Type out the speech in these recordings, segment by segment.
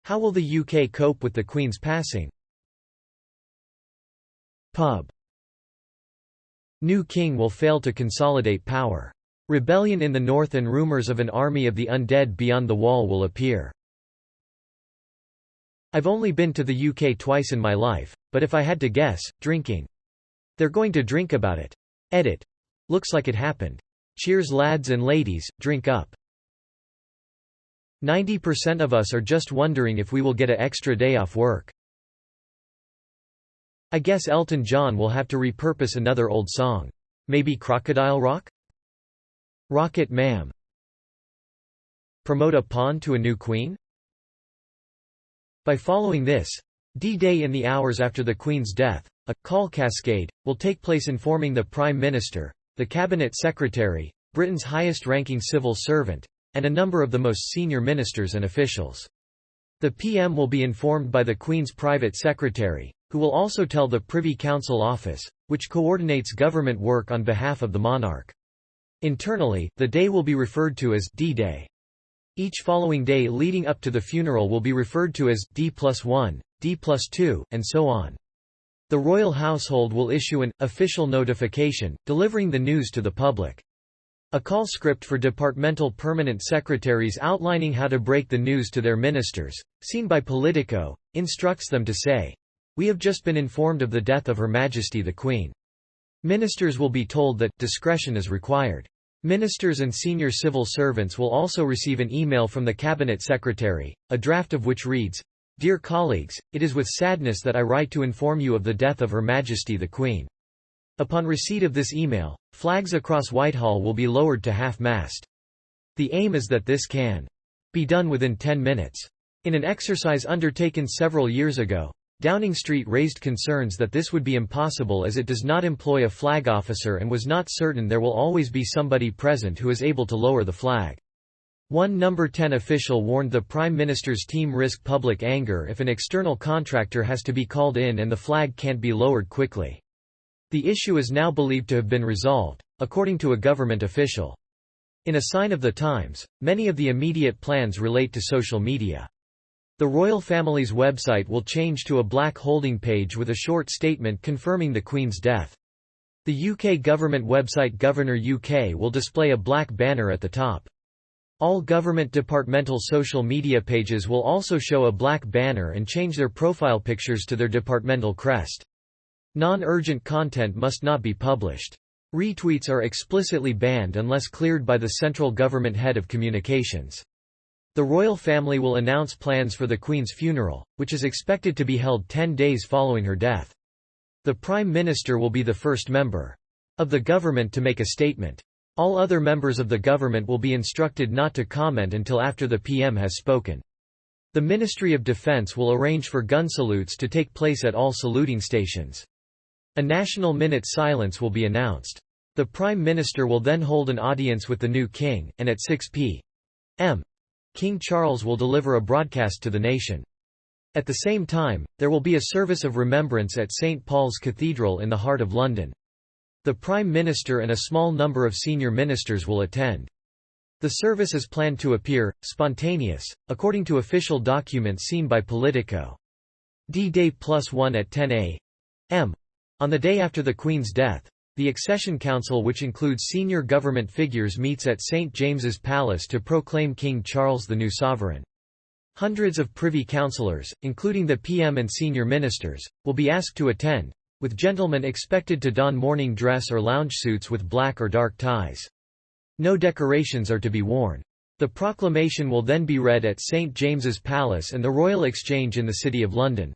How will the UK cope with the Queen's passing? Pub. New king will fail to consolidate power. Rebellion in the north and rumours of an army of the undead beyond the wall will appear. I've only been to the UK twice in my life, but if I had to guess, drinking. They're going to drink about it. Edit. Looks like it happened. Cheers lads and ladies, drink up. 90% of us are just wondering if we will get an extra day off work. I guess Elton John will have to repurpose another old song. Maybe Crocodile Rock? Rocket Ma'am. Promote a pawn to a new queen? By following this D-Day in the hours after the Queen's death, a call cascade will take place informing the Prime Minister, the Cabinet Secretary, Britain's highest-ranking civil servant, and a number of the most senior ministers and officials. The PM will be informed by the Queen's private secretary, who will also tell the Privy Council Office, which coordinates government work on behalf of the monarch. Internally, the day will be referred to as D-Day. Each following day leading up to the funeral will be referred to as D+1, D+2, and so on. The royal household will issue an official notification, delivering the news to the public. A call script for departmental permanent secretaries outlining how to break the news to their ministers, seen by Politico, instructs them to say, "We have just been informed of the death of Her Majesty the Queen." Ministers will be told that discretion is required. Ministers and senior civil servants will also receive an email from the Cabinet Secretary, a draft of which reads, "Dear colleagues, it is with sadness that I write to inform you of the death of Her Majesty the Queen." Upon receipt of this email, flags across Whitehall will be lowered to half-mast. The aim is that this can be done within 10 minutes. In an exercise undertaken several years ago, Downing Street raised concerns that this would be impossible as it does not employ a flag officer and was not certain there will always be somebody present who is able to lower the flag. One No. 10 official warned the Prime Minister's team risk public anger if an external contractor has to be called in and the flag can't be lowered quickly. The issue is now believed to have been resolved, according to a government official. In a sign of the times, many of the immediate plans relate to social media. The royal family's website will change to a black holding page with a short statement confirming the Queen's death. The UK government website Governor UK will display a black banner at the top. All government departmental social media pages will also show a black banner and change their profile pictures to their departmental crest. Non-urgent content must not be published. Retweets are explicitly banned unless cleared by the central government head of communications. The royal family will announce plans for the Queen's funeral, which is expected to be held 10 days following her death. The Prime Minister will be the first member of the government to make a statement. All other members of the government will be instructed not to comment until after the PM has spoken. The Ministry of Defence will arrange for gun salutes to take place at all saluting stations. A national minute silence will be announced. The Prime Minister will then hold an audience with the new king, and at 6 p.m. King Charles will deliver a broadcast to the nation. At the same time, there will be a service of remembrance at St. Paul's Cathedral in the heart of London. The Prime Minister and a small number of senior ministers will attend. The service is planned to appear spontaneous, according to official documents seen by Politico. D-Day +1 at 10 a.m. On the day after the Queen's death, the Accession Council, which includes senior government figures, meets at St James's Palace to proclaim King Charles the new sovereign. Hundreds of Privy Councillors, including the PM and senior ministers, will be asked to attend, with gentlemen expected to don morning dress or lounge suits with black or dark ties. No decorations are to be worn. The proclamation will then be read at St James's Palace and the Royal Exchange in the City of London.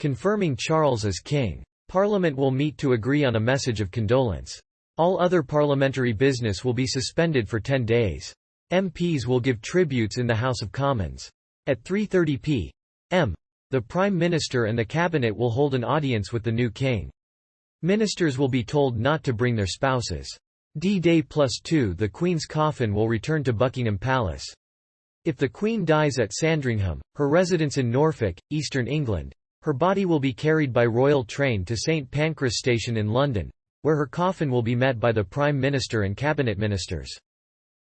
Confirming Charles as king. Parliament will meet to agree on a message of condolence. All other parliamentary business will be suspended for 10 days. MPs will give tributes in the House of Commons. At 3:30 p.m., the Prime Minister and the Cabinet will hold an audience with the new king. Ministers will be told not to bring their spouses. D-Day +2 The Queen's coffin will return to Buckingham Palace. If the Queen dies at Sandringham, her residence in Norfolk, eastern England, her body will be carried by royal train to St Pancras Station in London, where her coffin will be met by the Prime Minister and Cabinet Ministers.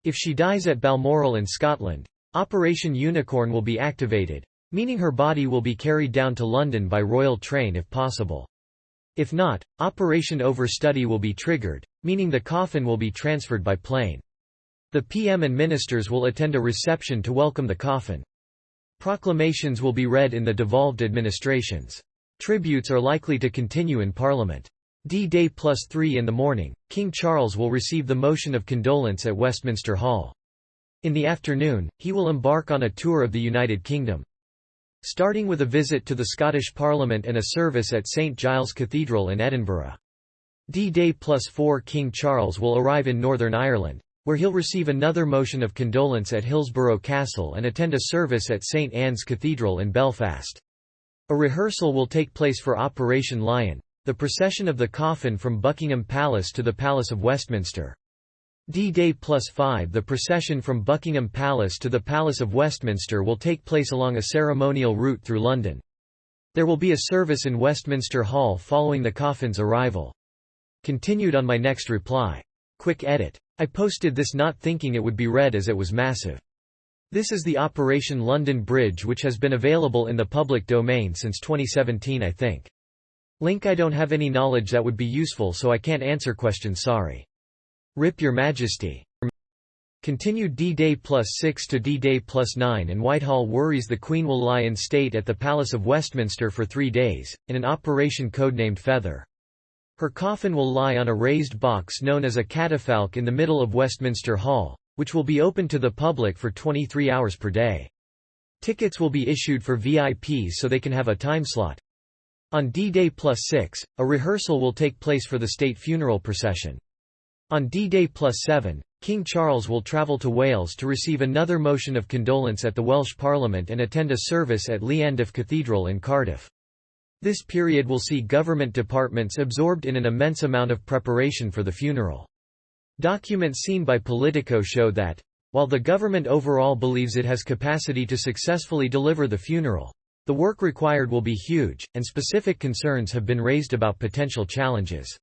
If she dies at Balmoral in Scotland, Operation Unicorn will be activated, meaning her body will be carried down to London by royal train if possible. If not, Operation Overstudy will be triggered, meaning the coffin will be transferred by plane. The PM and ministers will attend a reception to welcome the coffin. Proclamations will be read in the devolved administrations. Tributes are likely to continue in Parliament. D-Day +3 in the morning, King Charles will receive the motion of condolence at Westminster Hall. In the afternoon, he will embark on a tour of the United Kingdom, starting with a visit to the Scottish Parliament and a service at St Giles Cathedral in Edinburgh. D-Day +4 King Charles will arrive in Northern Ireland, where he'll receive another motion of condolence at Hillsborough Castle and attend a service at St Anne's Cathedral in Belfast. A rehearsal will take place for Operation Lion, the procession of the coffin from Buckingham Palace to the Palace of Westminster. D-Day +5 The procession from Buckingham Palace to the Palace of Westminster will take place along a ceremonial route through London. There will be a service in Westminster Hall following the coffin's arrival. Continued on my next reply. Quick edit. I posted this not thinking it would be read as it was massive. This is the Operation London Bridge, which has been available in the public domain since 2017 I think. Link I don't have any knowledge that would be useful, so I can't answer questions, sorry. RIP Your Majesty. Continued D-Day +6 to D-Day +9 and Whitehall worries the Queen will lie in state at the Palace of Westminster for 3 days, in an operation codenamed Feather. Her coffin will lie on a raised box known as a catafalque in the middle of Westminster Hall, which will be open to the public for 23 hours per day. Tickets will be issued for VIPs so they can have a time slot. On D-Day +6, a rehearsal will take place for the state funeral procession. On D-Day +7, King Charles will travel to Wales to receive another motion of condolence at the Welsh Parliament and attend a service at Llandaf Cathedral in Cardiff. This period will see government departments absorbed in an immense amount of preparation for the funeral. Documents seen by Politico show that, while the government overall believes it has capacity to successfully deliver the funeral, the work required will be huge, and specific concerns have been raised about potential challenges.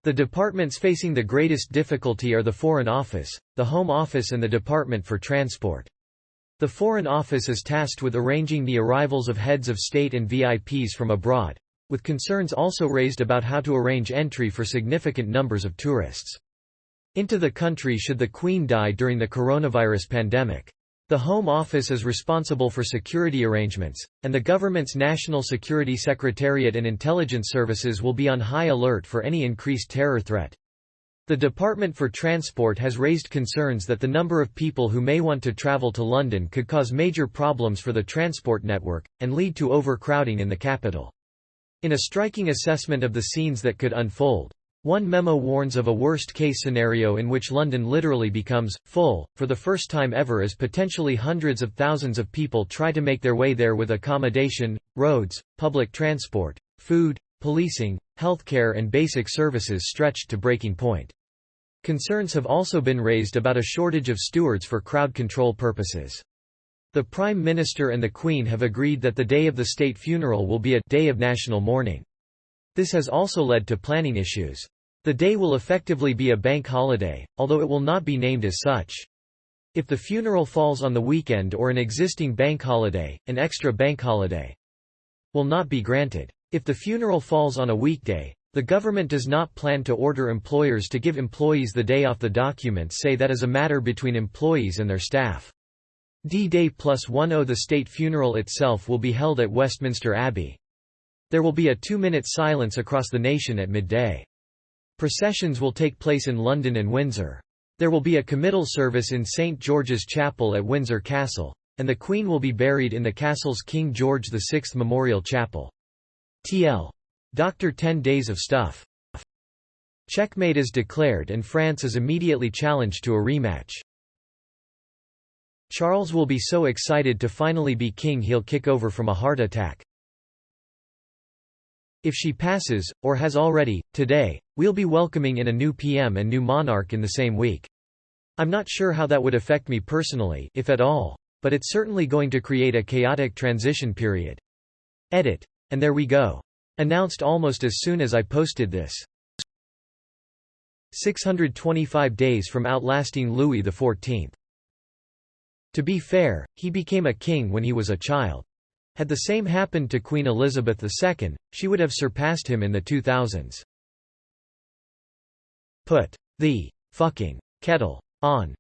The departments facing the greatest difficulty are the Foreign Office, the Home Office and the Department for Transport. The Foreign Office is tasked with arranging the arrivals of heads of state and VIPs from abroad, with concerns also raised about how to arrange entry for significant numbers of tourists into the country should the Queen die during the coronavirus pandemic. The Home Office is responsible for security arrangements, and the government's National Security Secretariat and intelligence services will be on high alert for any increased terror threat. The Department for Transport has raised concerns that the number of people who may want to travel to London could cause major problems for the transport network, and lead to overcrowding in the capital. In a striking assessment of the scenes that could unfold, one memo warns of a worst-case scenario in which London literally becomes full, for the first time ever, as potentially hundreds of thousands of people try to make their way there with accommodation, roads, public transport, food, policing, healthcare and basic services stretched to breaking point. Concerns have also been raised about a shortage of stewards for crowd control purposes. The Prime Minister and the Queen have agreed that the day of the state funeral will be a day of national mourning. This has also led to planning issues. The day will effectively be a bank holiday, although it will not be named as such. If the funeral falls on the weekend or an existing bank holiday, an extra bank holiday will not be granted. If the funeral falls on a weekday, the government does not plan to order employers to give employees the day off. The documents say that is a matter between employees and their staff. D-Day +10 The state funeral itself will be held at Westminster Abbey. There will be a 2-minute silence across the nation at midday. Processions will take place in London and Windsor. There will be a committal service in St George's Chapel at Windsor Castle, and the Queen will be buried in the castle's King George VI Memorial Chapel. TL. Dr. 10 Days of Stuff. Checkmate is declared and France is immediately challenged to a rematch. Charles will be so excited to finally be king he'll kick over from a heart attack. If she passes, or has already, today, we'll be welcoming in a new PM and new monarch in the same week. I'm not sure how that would affect me personally, if at all, but it's certainly going to create a chaotic transition period. Edit. And there we go. Announced almost as soon as I posted this. 625 days from outlasting Louis XIV. To be fair, he became a king when he was a child. Had the same happened to Queen Elizabeth II, she would have surpassed him in the 2000s. Put the fucking kettle on